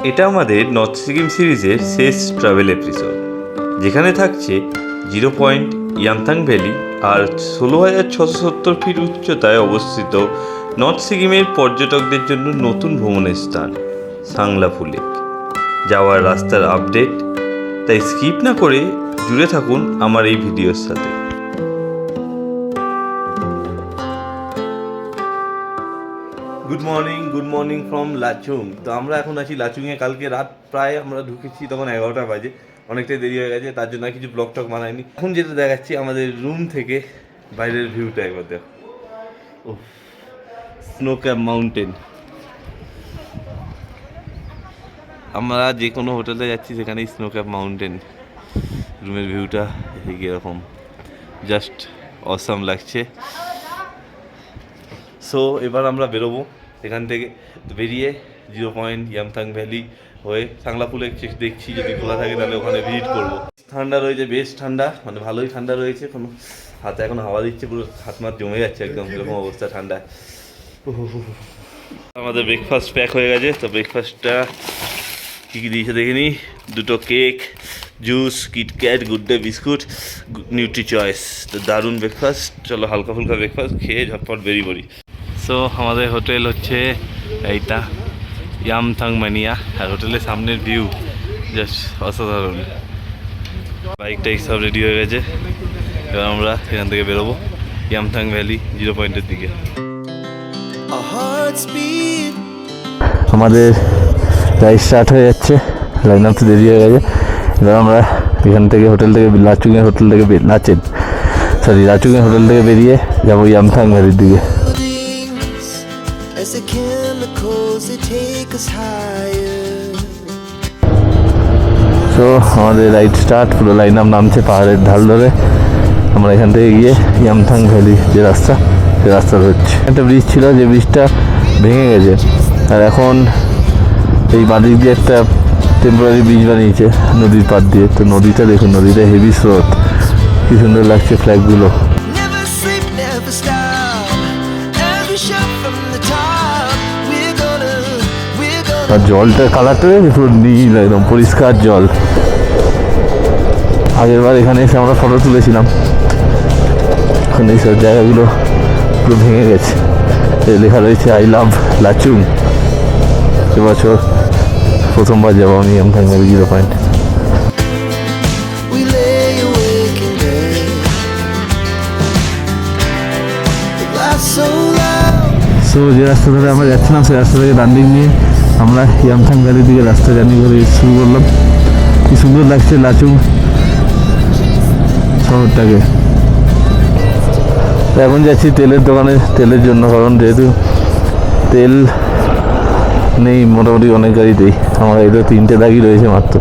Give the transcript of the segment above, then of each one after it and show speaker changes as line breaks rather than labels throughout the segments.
এটা আমাদের নর্থ সিকিম সিরিজের শেষ ট্রাভেল এপিসোড, যেখানে থাকছে 0 পয়েন্ট ইয়ামথাং ভ্যালি আর 16,670 ফিট উচ্চতায় অবস্থিত নর্থ সিকিমের পর্যটকদের জন্য নতুন ভ্রমণের স্থান সাংলাফু লেক। যাওয়ার রাস্তার আপডেট, তাই স্কিপ না করে জুড়ে থাকুন আমার এই ভিডিওর সাথে। Good morning from Lachung. তো আমরা এখন আছি লাচুংয়ে। কালকে রাত প্রায় আমরা ঢুকেছি তখন 11টা বাজে, অনেকটাই দেরি হয়ে গেছে, তার জন্য কিছু ব্লগ টক বানাইনি। এখন যেটা দেখাচ্ছি আমাদের রুম থেকে বাইরের ভিউটা একবার দেখো। ও স্নো ক্যাপ মাউন্টেন। আমরা যে কোনো হোটেলে যাচ্ছি সেখানেই স্নো ক্যাপ মাউন্টেন। রুমের ভিউটা এরকম জাস্ট অসাম লাগছে। সো এবার আমরা বেরোবো এখান থেকে। বেরিয়ে 0 পয়েন্ট ইয়ামথাং ভ্যালি হয়ে সাংলাফু লেক দেখছি, যদি খোলা থাকে তাহলে ওখানে ভিজিট করবো। ঠান্ডা রয়েছে, বেশ ঠান্ডা, মানে ভালোই ঠান্ডা রয়েছে। কোনো হাতে এখন হাওয়া দিচ্ছে, পুরো হাত মাত জমে যাচ্ছে একদম, এরকম অবস্থা ঠান্ডা। আমাদের ব্রেকফাস্ট প্যাক হয়ে গেছে। তো ব্রেকফাস্টটা কী কী দিয়েছে দেখে নিই। 2টো cake, juice, KitKat, good day biscuit, Nutri choice. তো দারুণ ব্রেকফাস্ট। চলো হালকা ফুলকা ব্রেকফাস্ট খেয়ে ঝটপট বেরিয়ে পড়ি। সো আমাদের হোটেল হচ্ছে এইটা, ইয়ামথাং মানিয়া। আর হোটেলের সামনের ভিউ জাস্ট অসাধারণ। বাইকটা সব রেডি হয়ে গেছে, এবার আমরা এখান থেকে বেরোবো ইয়ামথাং ভ্যালি 0 পয়েন্টের দিকে। আমাদের রাইড স্টার্ট হয়ে যাচ্ছে, লাইন আপ তো দেরি হয়ে গেছে। এবার আমরা এখান থেকে হোটেল থেকে লাচুংয়ের হোটেল থেকে লাচুংয়ের হোটেল থেকে বেরিয়ে যাবো ইয়ামথাং ভ্যালির দিকে। তো আমাদের রাইড স্টার্ট, পুরো লাইন আপ নামছে পাহাড়ের ঢাল ধরে। আমরা এখান থেকে গিয়ে ইয়ামথাং ভ্যালি যে রাস্তা, সে রাস্তা ধরছি। একটা ব্রিজ ছিল, যে ব্রিজটা ভেঙে গেছে, আর এখন এই বাদিক দিয়ে একটা টেম্পোরারি ব্রিজ বানিয়েছে নদীর পাড় দিয়ে। তো নদীটা দেখুন, নদীটা হেভি স্রোত, কি সুন্দর লাগছে ফ্ল্যাগগুলো। আর জলটার কালারটা পুরো নীল, একদম পরিষ্কার জল। আগের বার এখানে এসে আমরা ফটো তুলেছিলাম, এখন এইসব জায়গাগুলো পুরো ভেঙে গেছে। লেখা রয়েছে আই লাভ লাচুং। এবছর প্রথমবার যাবো আমি ইয়ামথাং ভ্যালি 0 পয়েন্ট। সো যে রাস্তা ধরে আমরা যাচ্ছিলাম, সেই রাস্তা থেকে ডান দিক নিয়ে আমরা ইয়ামথাং ভ্যালির দিকে রাস্তা জার্নি করে শুরু করলাম। কি সুন্দর লাগছে লাচুং শহরটাকে। এখন যাচ্ছি তেলের দোকানে তেলের জন্য, কারণ যেহেতু তেল নেই মোটামুটি অনেক গাড়িতেই। আমার গাড়িতে 3টে দাগই রয়েছে মাত্র।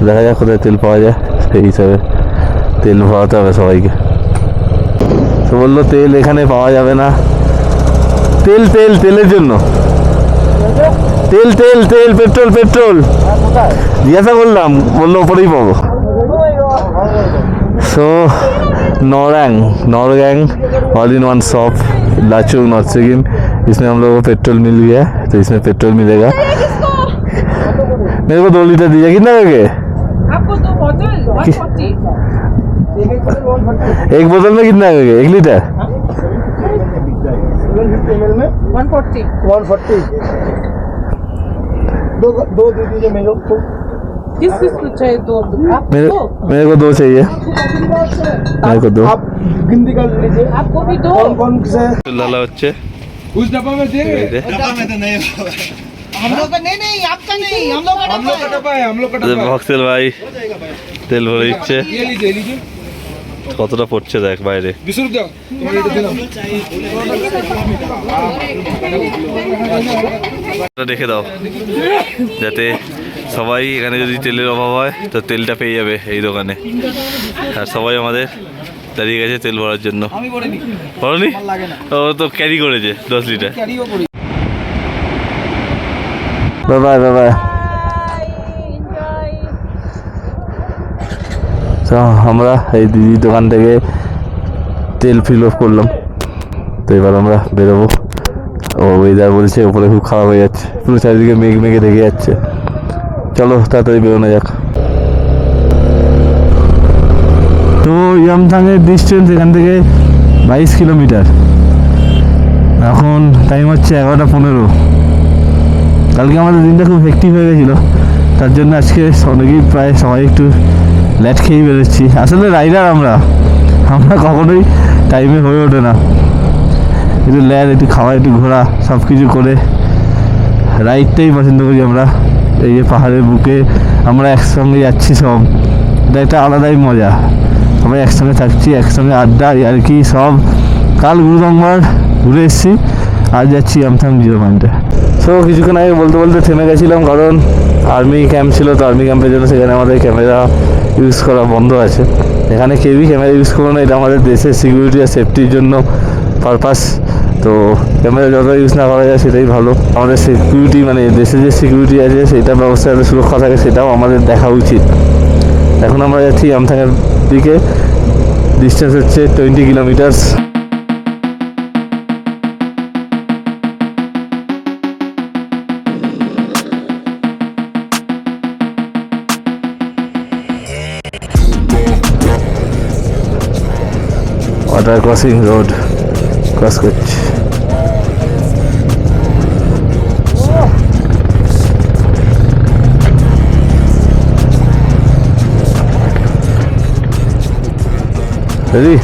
দেখা যাক কোথায় তেল পাওয়া যায়, সেই হিসাবে তেল ভরাতে হবে সবাইকে। তো বললো তেল এখানে পাওয়া যাবে না। তেলের জন্য তেল পেট্রোল জিজ্ঞাসা করলাম, বললো ওপরেই পাবো। So Naurang all in one shop Lachung north Sikkim. इसमें हम लोगों को पेट्रोल मिल गया, तो इसमें पेट्रोल मिलेगा। मेरे को 2 लीटर दीजिए। कितना लगे आपको? 2 बोतल 140। एक बोतल में कितना लगे? 1 लीटर 140 दो दे दीजिए मेरे को। किस चाहिए? 2 मेरे को 2 चाहिए। मेरे को 2 आप गिनती कर लीजिए। आपको भी 2। कौन से लाला बच्चे उस डब्बा में देंगे? डब्बा में तो नहीं होगा। हम लोग का नहीं आपका नहीं, हम लोग का डब्बा है। हम लोग का डब्बा भक्सेल भाई তেল ভরে দিচ্ছে। ये लीजिए কতটা পড়ছে দেখ বাইরে। 20 টাকা তোমার এটা দিলাম। দেখে দাও যাতে সবাই এখানে যদি তেলের অভাব হয় তো তেলটা পেয়ে যাবে এই দোকানে। আর সবাই আমাদের দাঁড়িয়ে গেছে তেল ভরার জন্য। ভরনি? ও তো ক্যারি করেছে 10 লিটার। বাই। তো আমরা এই দিদির দোকান থেকে তেল ফিল অফ করলাম। তো এবার আমরা বেরোবো। ও ওয়েদার বলছে উপরে খুব খারাপ হয়ে যাচ্ছে, পুরো চারিদিকে মেঘে ঢেকে যাচ্ছে। চলো তাড়াতাড়ি বেরোনো যাক। তো ইয়ামথাংয়ের ডিস্টেন্স এখান থেকে 22 কিলোমিটার। এখন টাইম হচ্ছে 11:15। কালকে আমাদের দিনটা খুব হেক্টিক হয়ে গেছিলো, তার জন্য আজকে অনেকেই প্রায় সবাই একটু লেট খেয়েই বেরোচ্ছি। আসলে রাইডার আমরা কখনোই টাইমে হয়ে ওঠে না, একটু ল্যাড, একটু খাওয়া, একটু ঘোরা, সব কিছু করে রাইডটাই পছন্দ করি আমরা। এই যে পাহাড়ের বুকে আমরা একসঙ্গে যাচ্ছি, সব এটা একটা আলাদাই মজা। সবাই একসঙ্গে থাকছি, একসঙ্গে আড্ডা আর কি সব। কাল গুরুদম্বার ঘুরে এসেছি, আজ যাচ্ছি ইয়ামথাং 0 পয়েন্টে। সো কিছুক্ষণ আগে বলতে বলতে থেমে গেছিলাম, কারণ আর্মি ক্যাম্প ছিল। তো আর্মি ক্যাম্পের জন্য সেখানে আমাদের ক্যামেরা ইউজ করা বন্ধ আছে। এখানে কেউই ক্যামেরা ইউজ করো না, এটা আমাদের দেশের সিকিউরিটি আর সেফটির জন্য পারপাস। তো ক্যামেরা যত ইউজ না করা যায় সেটাই ভালো। আমাদের সিকিউরিটি মানে দেশে যে সিকিউরিটি আছে সেটা ব্যবস্থা যাতে সুরক্ষা থাকে সেটাও আমাদের দেখা উচিত। এখন আমরা যাচ্ছি ইয়ামথাংয়ের দিকে, ডিস্টেন্স হচ্ছে 20 kilometres. Water crossing road cross করছি। রেডি?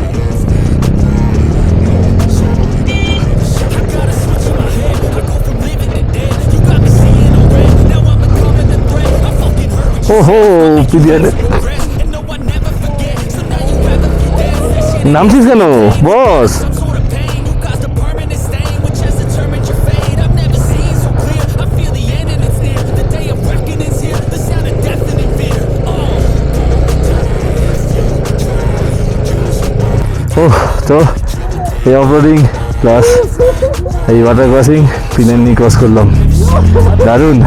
ওহো পিডিয়ারে নামছিস কেন বস? তো এই অফরোডিং প্লাস এই ওয়াটার ক্রসিং পিনেননি ক্রস করলাম, দারুণ।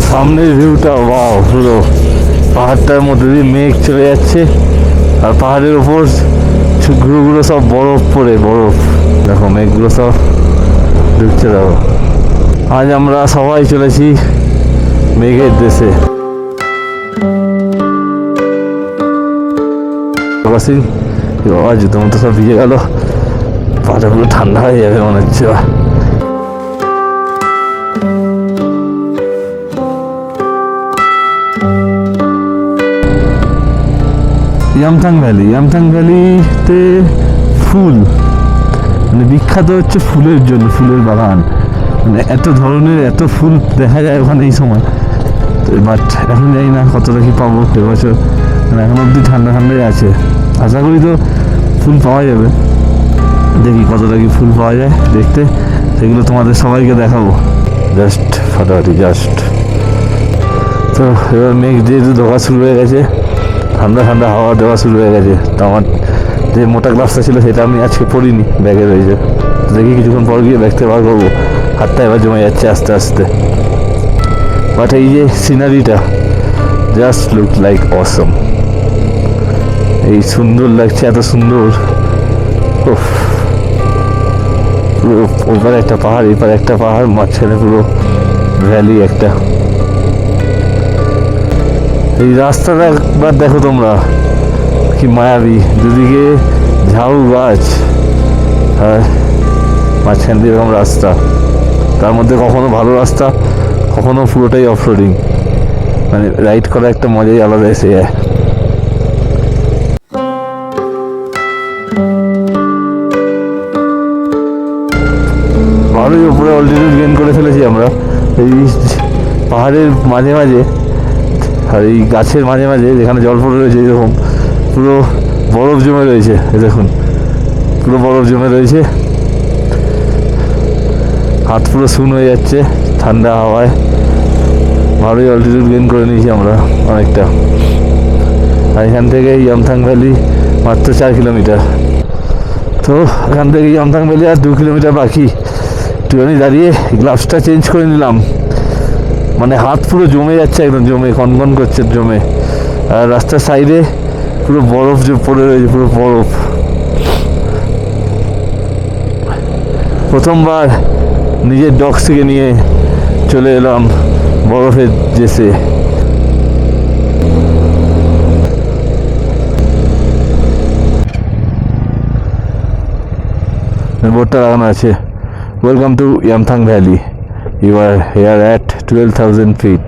সামনের ভিউটা ওয়াও, পুরো পাহাড়টার মধ্যে দিয়ে মেঘ চলে যাচ্ছে আর পাহাড়ের ওপর গুঁড়ো সব বরফ পড়ে, বরফ দেখো মেঘগুলো সব ঢুকছে। দেখো আজ আমরা সবাই চলেছি মেঘের দেশে। বাবা জুতো মতো সব ভিজে গেল, পাটা পুরো ঠান্ডা হয়ে যাবে মনে হচ্ছে। ইয়ামথাং ভ্যালি, ইয়ামথাং ভ্যালিতে ফুল মানে বিখ্যাত হচ্ছে ফুলের জন্য, ফুলের বাগান। মানে এত ধরনের এত ফুল দেখা যায় ওখানে এই সময়। তো বাট এখন জানি না কতটা কি পাবো এবছর, মানে এখন অবধি ঠান্ডা ঠান্ডাই আছে। আশা করি তো ফুল পাওয়া যাবে, দেখি কতটা কি ফুল পাওয়া যায় দেখতে, সেগুলো তোমাদের সবাইকে দেখাবো জাস্ট ফাটাফাটি জাস্ট। তো এবার মেঘ যেহেতু ধোয়া শুরু হয়ে গেছে, ঠান্ডা ঠান্ডা হাওয়া দেওয়া শুরু হয়ে গেছে। তো আমার যে মোটা গ্লাসটা ছিল সেটা আমি আজকে পরিনি, ব্যাগে রয়েছে। দেখি কিছুক্ষণ পর গিয়ে ব্যাগটা বার করবো। হাতটা এবার জমে যাচ্ছে আস্তে আস্তে। বাট এই যে সিনারিটা জাস্ট লুক লাইক অসম, এই সুন্দর লাগছে, এত সুন্দর। পুরো ওপারে একটা পাহাড়, এপারে একটা পাহাড়, মাঝখানে পুরো ভ্যালি একটা। এই রাস্তাটা একবার দেখো তোমরা, কি মায়াবী, দুদিকে ঝাউ গাছ আর মাঝখান দিয়ে এরকম রাস্তা, তার মধ্যে কখনো ভালো রাস্তা, কখনো পুরোটাই অফরোডিং। মানে রাইড করা একটা মজাই আলাদা এসে যায়। ভালোই উপরে অল্টিটিউড গেইন করে ফেলেছি আমরা, এই পাহাড়ের মাঝে মাঝে আর এই গাছের মাঝে মাঝে যেখানে জল পড়ে রয়েছে, এরকম পুরো বরফ জমে রয়েছে। দেখুন পুরো বরফ জমে রয়েছে, হাত পুরো শুন হয়ে যাচ্ছে ঠান্ডা হাওয়ায়। ভালোই অল্টিটিউড গেইন করে নিয়েছি আমরা অনেকটা। আর এখান থেকে ইয়ামথাং ভ্যালি মাত্র 4 কিলোমিটার। তো এখান থেকে ইয়ামথাং ভ্যালি আর 2 কিলোমিটার বাকি। একটুখানি দাঁড়িয়ে গ্লাভসটা চেঞ্জ করে নিলাম, মানে হাত পুরো জমে যাচ্ছে, একদম জমে কনকন করছে জমে। আর রাস্তার সাইডে পুরো বরফ যে পড়ে রয়েছে, পুরো বরফ। প্রথমবার নিজের ডগসকে নিয়ে চলে এলাম বরফের দেশে। বোর্ডটা লাগানো আছে, welcome to Yumthang valley, you are here at 12,000 feet.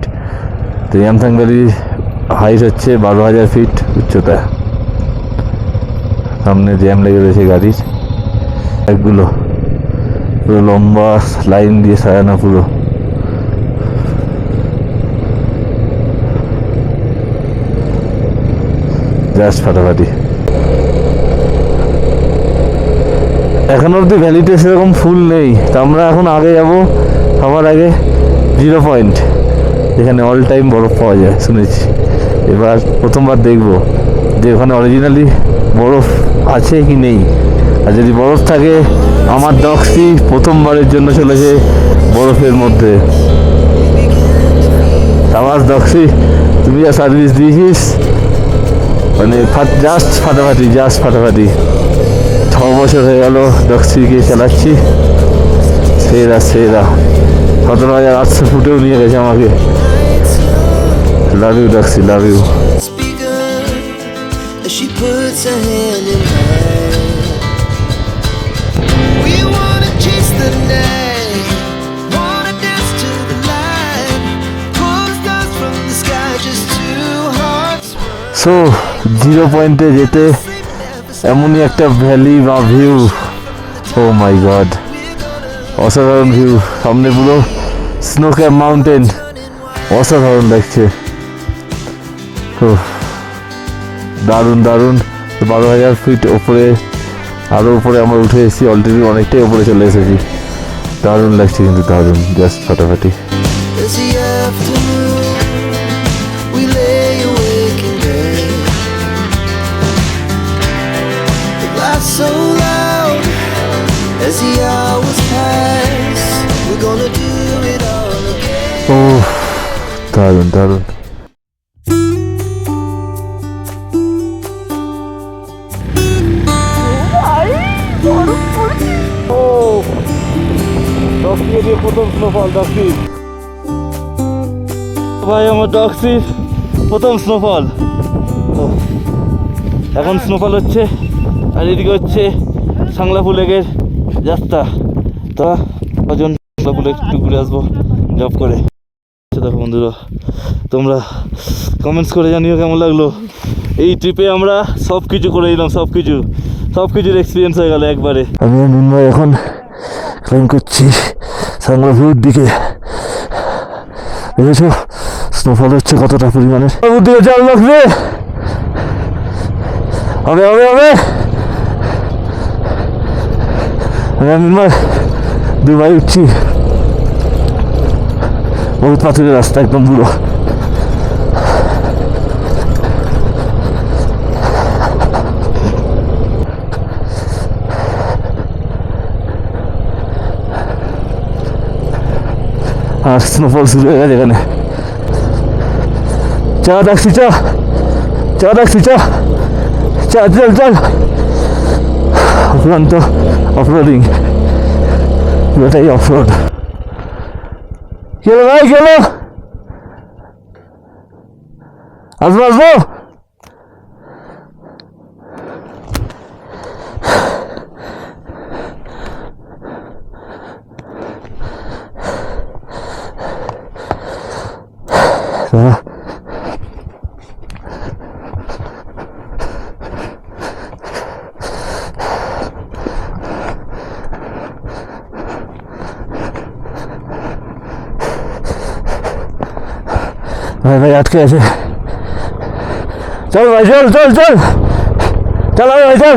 তো ইয়ামথাং ভ্যালির হাইট হচ্ছে 12,000 ফিট উচ্চতা। সামনে জ্যাম লেগে রয়েছে গাড়ির, একগুলো পুরো লম্বা লাইন দিয়ে সাজানো পুরো। জাস্ট ফাটাফাটি। এখন অব্দি ভ্যালিতে সেরকম ফুল নেই, তো আমরা এখন আগে যাব, সবার আগে 0 পয়েন্ট, যেখানে অল টাইম বরফ পাওয়া যায় শুনেছি। এবার প্রথমবার দেখব যে ওখানে অরিজিনালি বরফ আছে কি নেই, আর যদি বরফ থাকে আমার ডগসটি প্রথমবারের জন্য চলেছে বরফের মধ্যে। আমার ডগসি তুমি যা সার্ভিস দিয়েছিস, মানে জাস্ট ফাটাফাটি, জাস্ট ফাটাফাটি। 6 বছর হয়ে গেল ডগসিকে চালাচ্ছি, সেরা সেরা। 17,800 ফুটেও নিয়ে গেছে আমাকে। Love you dogsy, love you. She puts her hand in mine. We wanna chase the night, wanna dance to the light, pull the stars from the sky, just two hearts. So 0 পয়েন্টে যেতে এমনই একটা valley বা view, ও মাই god, অসাধারণ view. সামনে পুরো snow cap mountain, অসাধারণ লাগছে। দারুণ দারুণ। 12,000 ফিট ওপরে, আরও উপরে আমরা উঠে এসেছি, অলরেডি অনেকটাই উপরে চলে এসেছি। দারুণ লাগছে কিন্তু, দারুণ, জাস্ট ফাটাফাটি। ও দারুণ দারুণ। প্রথম স্নোফল ডগসি, ভাই আমার ডগসির প্রথম স্নোফল। এখন স্নোফল হচ্ছে, আর এদিকে হচ্ছে সাংলাপু লেকের যাত্রা। তা কজন সাংলাপু লেক একটু ঘুরে আসবো জব করে। দেখো বন্ধুরা, তোমরা কমেন্টস করে জানিও কেমন লাগলো। এই ট্রিপে আমরা সব কিছু করে দিলাম, সব কিছুর এক্সপিরিয়েন্স হয়ে গেল একবারে। আমি নির্ময় এখন ক্লাইম করছি সাংলাপুর দিকে। দেখেছো স্নোফল হচ্ছে কতটা পরিমাণে। দিকে জল লাগবে, হবে হবে হবে। আমি নির্ময় 2 ভাই উঠছি, বহুত পাথরের রাস্তা, একদম পুরো। আর স্নোফল শুরু হয়ে গেছে এখানে। চা দেখছি, চা দেখছি, চল অফরোড, অফরোডিং, এটাই অফরোড। গেলো ভাই, গেলো, আসবো। ভাই আটকে আছে। চল ভাই, চল ভাই, চল ভাই, চল।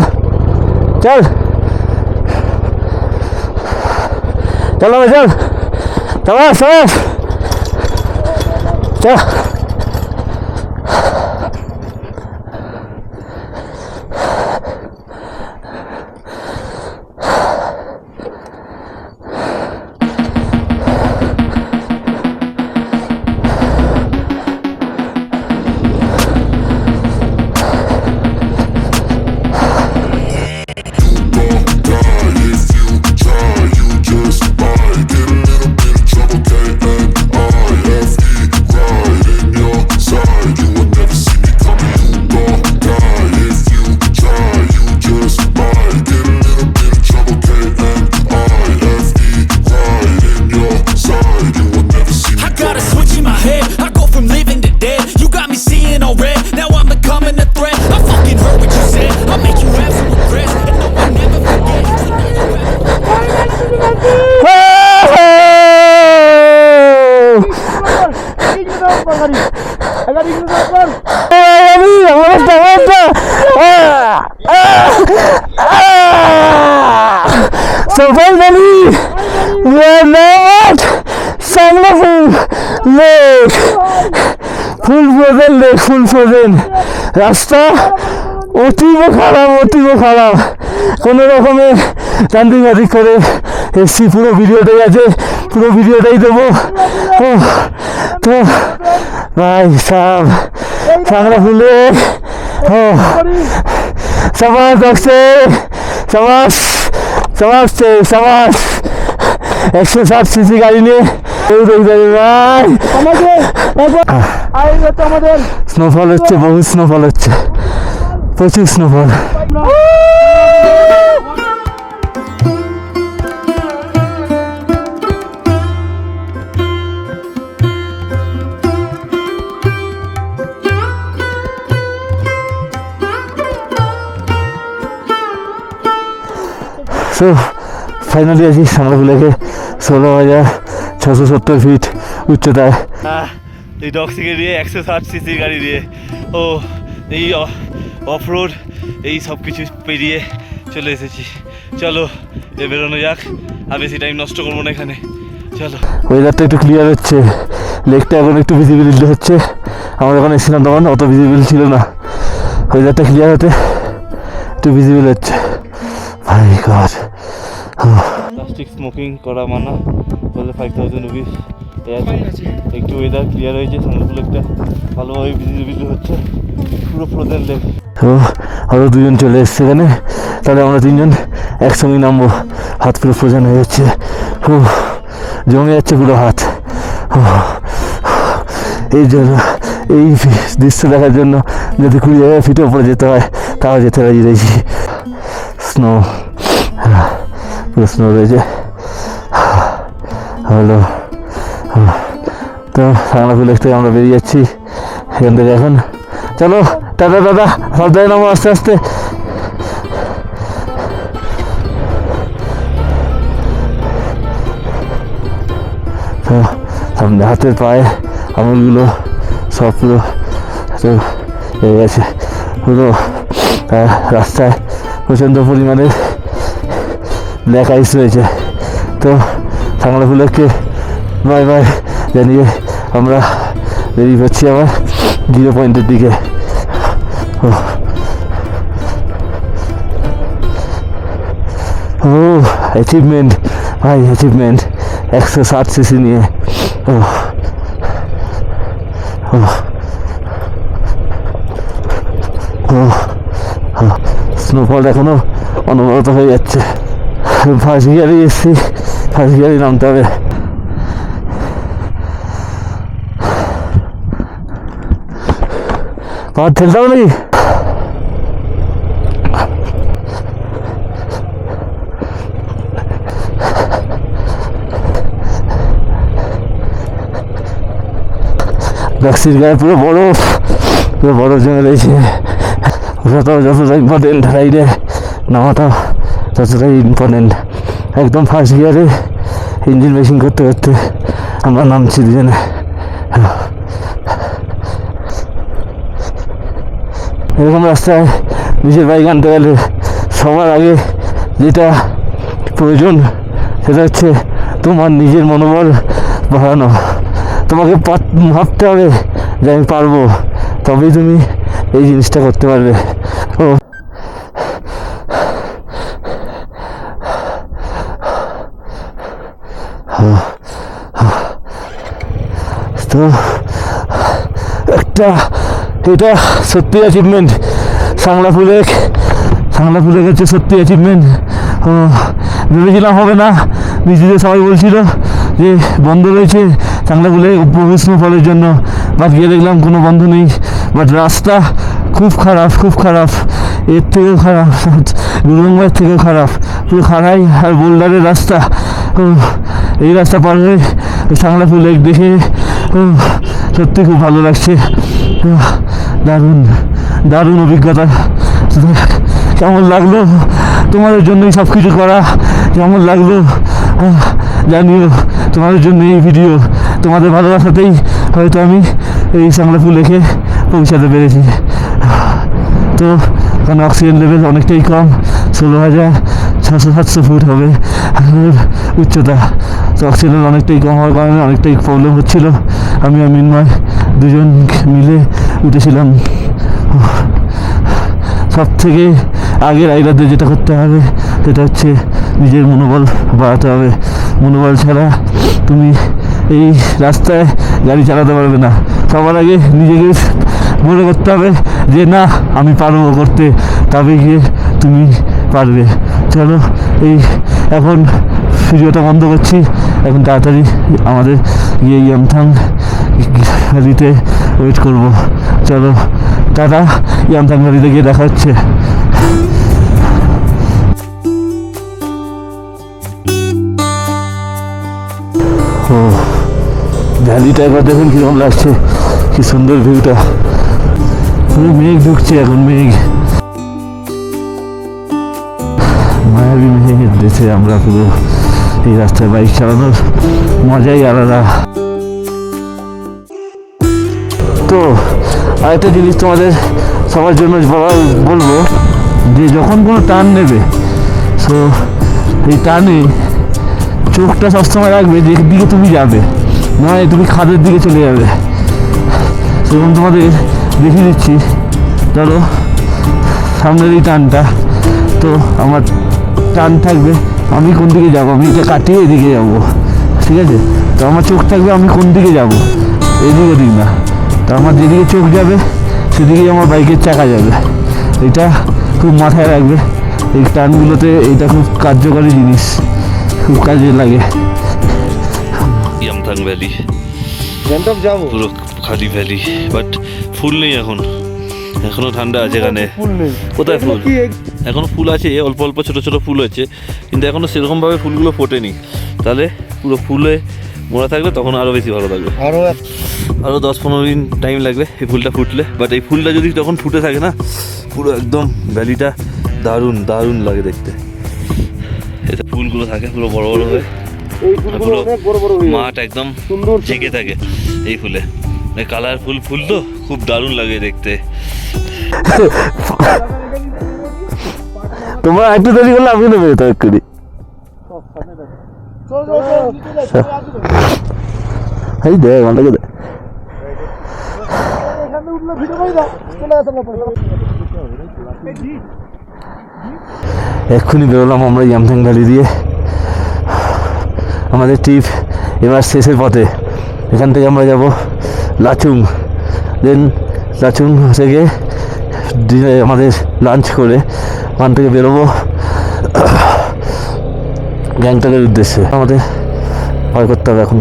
So finally, we are now at Sanglapur Lake. Full frozen lake, full frozen. রাস্তা অতীব খারাপ কোনো রকমে তান্ত্রিক বাদিক করে এসছি। পুরো ভিডিওটাই আছে, পুরো ভিডিওটাই দেবো। তো ভাই সাহেব Sanglapur Lake, সাবাস ডক্টর, সাবাস 160 সিসি গাড়ি নিয়ে ভাই। স্নোফল হচ্ছে, বহু স্নোফল হচ্ছে, প্রচুর স্নোফল। সো ফাইনালি আছি Sanglapur Lake, 16,670 ফিট উচ্চতায়।
এই ডক্সিকে দিয়ে 160 সিসি গাড়ি দিয়ে এই অফ রোড এই সব কিছু পেরিয়ে চলে এসেছি। চলো বেরোনো যাক, আর বেশি টাইম নষ্ট করবো না এখানে। চলো।
ওয়েদারটা একটু ক্লিয়ার হচ্ছে, লেকটা এখন একটু ভিজিবিলিটি হচ্ছে। আমরা যখন এসেছিলাম তখন অত ভিজিবিল ছিল না, ওয়েদারটা ক্লিয়ার হতে একটু ভিজিবিল হচ্ছে। ভাই গড,
প্লাস্টিক স্মোকিং করা মানা, বলে 5,000 রুপিস। একটু ওয়েদার ক্লিয়ার হয়েছে, Sanglapur লেকটা ভালোভাবে ভিজিবিলিটি হচ্ছে, পুরো ফ্রোজেন লেক।
তো আরও দুজন চলে এসছে এখানে, তাহলে আমরা তিনজন একসঙ্গে নামবো। হাত পুরো ফ্রোজেন হয়ে যাচ্ছে, জমে যাচ্ছে পুরো হাত। এই জন্য এই দৃশ্য দেখার জন্য যদি 20,000 ফিটের উপরে যেতে হয় তাও যেতে রাজি রয়েছি। স্নো, পুরো স্নো রয়েছে। হলো তো Sanglapur Lake থেকে আমরা বেরিয়ে যাচ্ছি এখান থেকে এখন। চলো টাটা দাদা, সাবধানে নামো আস্তে আস্তে। তো সামনে হাতের পায়ে আঙুলগুলো সব পুরো হয়ে গেছে। পুরো রাস্তায় প্রচণ্ড পরিমাণে ব্ল্যাক আইস রয়েছে। তো Sanglapur Lake বাই বাই জানিয়ে আমরা বেরিয়ে পড়ছি আবার 0 পয়েন্টের দিকে। অ্যাচিভমেন্ট ভাই, অ্যাচিভমেন্ট 160 সিসি নিয়ে। স্নোফল এখনো অনবরত হয়ে যাচ্ছে। ফার্স্ট গিয়ারে এসছি, ফার্স্ট গিয়ারে নামতে হবে। পাওয়ার ঠেলতে হবে নাকি? ডক্সির গায়ে পুরো বরফ জমে রয়েছে। ওটাও যতটা ইম্পর্টেন্ট, রাইডে নামাটাও ততটাই ইম্পর্টেন্ট। একদম ফার্স্ট গিয়ারে ইঞ্জিন মেশিন করতে করতে আমরা নামছি দুজনে। এরকম রাস্তায় নিজের বাইক আনতে গেলে সবার আগে যেটা প্রয়োজন সেটা হচ্ছে তোমার নিজের মনোবল বাড়ানো। তোমাকে ভাবতে হবে যে আমি পারবো, তবেই তুমি এই জিনিসটা করতে পারবে। তো একটা এটা সত্যি অ্যাচিভমেন্ট। Sanglapur Lake হচ্ছে সত্যি অ্যাচিভমেন্ট। ভেবেছিলাম হবে না, নিজেদের সবাই বলছিল যে বন্ধ রয়েছে Sanglapur Lake স্নোফলের জন্য, বাট গিয়ে দেখলাম কোনো বন্ধ নেই। বাট রাস্তা খুব খারাপ, এর থেকেও খারাপ, গুরুঙ্গার থেকেও খারাপ, পুরো খাড়াই আর বোল্ডারের রাস্তা। এই রাস্তা পার হয়ে Sanglapur Lake দেখে সত্যি খুব ভালো লাগছে। দারুণ অভিজ্ঞতা। কেমন লাগলো তোমাদের জন্যই সব কিছু করা, কেমন লাগলো জানিও। তোমাদের জন্য এই ভিডিও, তোমাদের ভালোবাসাতেই হয়তো আমি এই Sanglapur Lake পৌঁছাতে পেরেছি। তো কারণ অক্সিজেন লেভেল অনেকটাই কম, 16,670 600-700 ফুট হবে উচ্চতা। তো অক্সিজেন অনেকটাই কম হওয়ার কারণে অনেকটাই প্রবলেম হচ্ছিল। আমি আর মিন্ময় দুজন মিলে উঠেছিলাম। সব থেকে আগে রাইডারদের যেটা করতে হবে সেটা হচ্ছে নিজের মনোবল বাড়াতে হবে। মনোবল ছাড়া তুমি এই রাস্তায় গাড়ি চালাতে পারবে না। সবার আগে নিজেকে মনে করতে হবে যে না আমি পারবো করতে, তবে গিয়ে তুমি পারবে। চলো এই এখন ভিডিওটা বন্ধ করছি, এখন তাড়াতাড়ি আমাদের গিয়ে ইয়ামথাং ভ্যালিতে ওয়েট করব। চলো টাটা, ইয়ামথাং ভ্যালিতে গিয়ে দেখা হচ্ছে। ও ভ্যালিটা একবার দেখুন কীরকম লাগছে, কি সুন্দর ভিউটা। পুরো মেঘ ঢুকছে এখন, মেঘ মায়াবী মেঘের দেশে আমরা পুরো এই রাস্তায় বাইক চালানোর মজাই আলাদা। তো আরেকটা জিনিস তোমাদের সবার জন্য বলবো যে যখন কোনো টার্ন নেবে, সো এই টার্নে চোখটা সবসময় রাখবে যে দিকে তুমি যাবে, নয় তুমি খাদের দিকে চলে যাবে। সেরকম তোমাদের দেখিয়ে দিচ্ছি। ধরো সামনের এই টার্নটা, তো আমার টার্ন থাকবে আমি কোন দিকে যাবো, আমি এটা কাটিয়ে এদিকে যাবো, ঠিক আছে? তো আমার চোখ থাকবে আমি কোন দিকে যাবো, এদিক ওদিক না। তো আমার যেদিকে চোখ যাবে সেদিকেই আমার বাইকের চাকা যাবে। এটা খুব মাথায় রাখবে এই টার্নগুলোতে, এইটা খুব কার্যকরী জিনিস, খুব কাজে লাগে।
ইয়ামথাং ভ্যালি
গ্যাংটক যাবো,
পুরো খালি ভ্যালি, বাট ফুল নেই এখন, এখনো ঠান্ডা আছে এখানে।
ফুল নেই
কোথায় ফুল?
কি
এখনো ফুল আছে, অল্প অল্প ছোট ছোট ফুল হচ্ছে, কিন্তু এখনো সেরকমভাবে ফুলগুলো ফোটেনি। তাহলে পুরো ফুলে মোড়া থাকলে তখন আরও বেশি ভালো লাগবে। আরও 10-15 দিন টাইম লাগবে এই ফুলটা ফুটলে। বাট এই ফুলটা যদি তখন ফুটে থাকে না, পুরো একদম ভ্যালিটা দারুণ দারুণ লাগে দেখতে। এতে ফুলগুলো থাকে পুরো বড় বড় হয়ে,
এই ফুলগুলো
পুরো
অনেক বড় বড় হয়ে
মাঠ একদম
সুন্দর
জেগে থাকে এই ফুলে। কালারফুল ফুল তো খুব দারুণ লাগে দেখতে।
তোমরা একটু দেরি করলে আমি নেবে তো এক্ষুনি। এই দেখ আমাকে দেখ, এক্ষুনি বেরোলাম আমরা ইয়ামথাং ভ্যালি দিয়ে। আমাদের ট্রিপ এবার শেষের পথে। এখান থেকে আমরা যাব লাচুং, দেন লাচুং থেকে আমাদের লাঞ্চ করে ওখান থেকে বেরোবো গ্যাংটকের উদ্দেশ্যে। আমাদের ভয় করতে হবে এখন।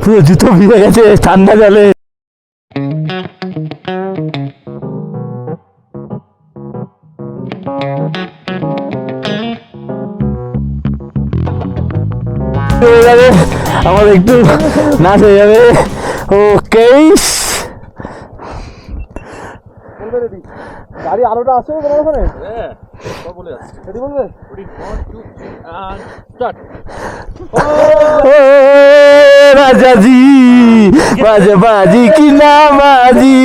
পুরো জুতো ভিজে গেছে ঠান্ডা জলে। আমার একটু নাচ হয়ে যাবে। ওকে
গাড়ি আলোটা আছে তোমার ওখানে? হ্যাঁ বলে যাচ্ছে, রেডি বলবে?
राजा जी बाजा बाजी की नामाजी,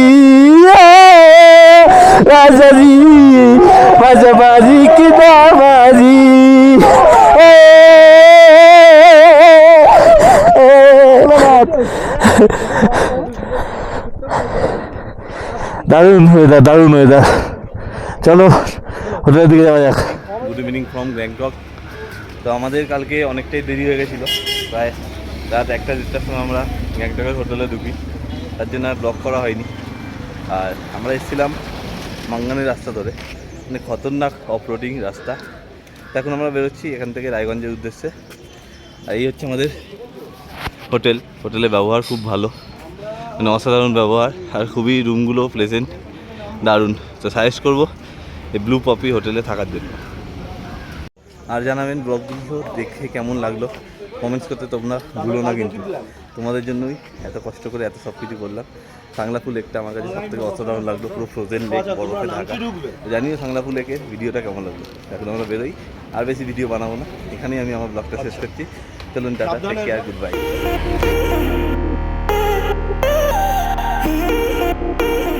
राजा जी बाजा बाजी की नामाजी। দারুণ ওয়েদার, দারুণ ওয়েদার। চলো হোটেলের দিকে যাওয়া যাক।
Good evening from Gangtok. তো আমাদের কালকে অনেকটাই দেরি হয়ে গেছিলো, প্রায় রাত 1-1:30টার সময় আমরা গ্যাংটকের হোটেলে ঢুকি, তার জন্য আর ব্লক করা হয়নি। আর আমরা এসেছিলাম মাঙ্গানের রাস্তা ধরে, মানে খতরনাক অফ রোডিং রাস্তা। তো এখন আমরা বেরোচ্ছি এখান থেকে রায়গঞ্জের উদ্দেশ্যে। আর এই হচ্ছে আমাদের হোটেল। হোটেলের ব্যবহার খুব ভালো, মানে অসাধারণ ব্যবহার, আর খুবই রুমগুলো প্লেজেন্ট, দারুণ। তো সাজেস্ট করবো এই ব্লু পপি হোটেলে থাকার জন্য। আর জানাবেন ব্লগগুলো দেখে কেমন লাগলো, কমেন্টস করতে তোমরা ভুলো না কিন্তু। তোমাদের জন্যই এত কষ্ট করে এত সব কিছু করলাম। সাংলাফু লেকটা আমার কাছে সব থেকে অসাধারণ লাগলো, পুরো ফ্রোজেন লেক, বরফে ঢাকা। জানিও সাংলাফু লেকের ভিডিওটা কেমন লাগলো। এখন আমরা বেরোই, আর বেশি ভিডিও বানাবো না, এখানেই আমি আমার ব্লগটা শেষ করছি। চলুন tata, take care, good bye.
আছে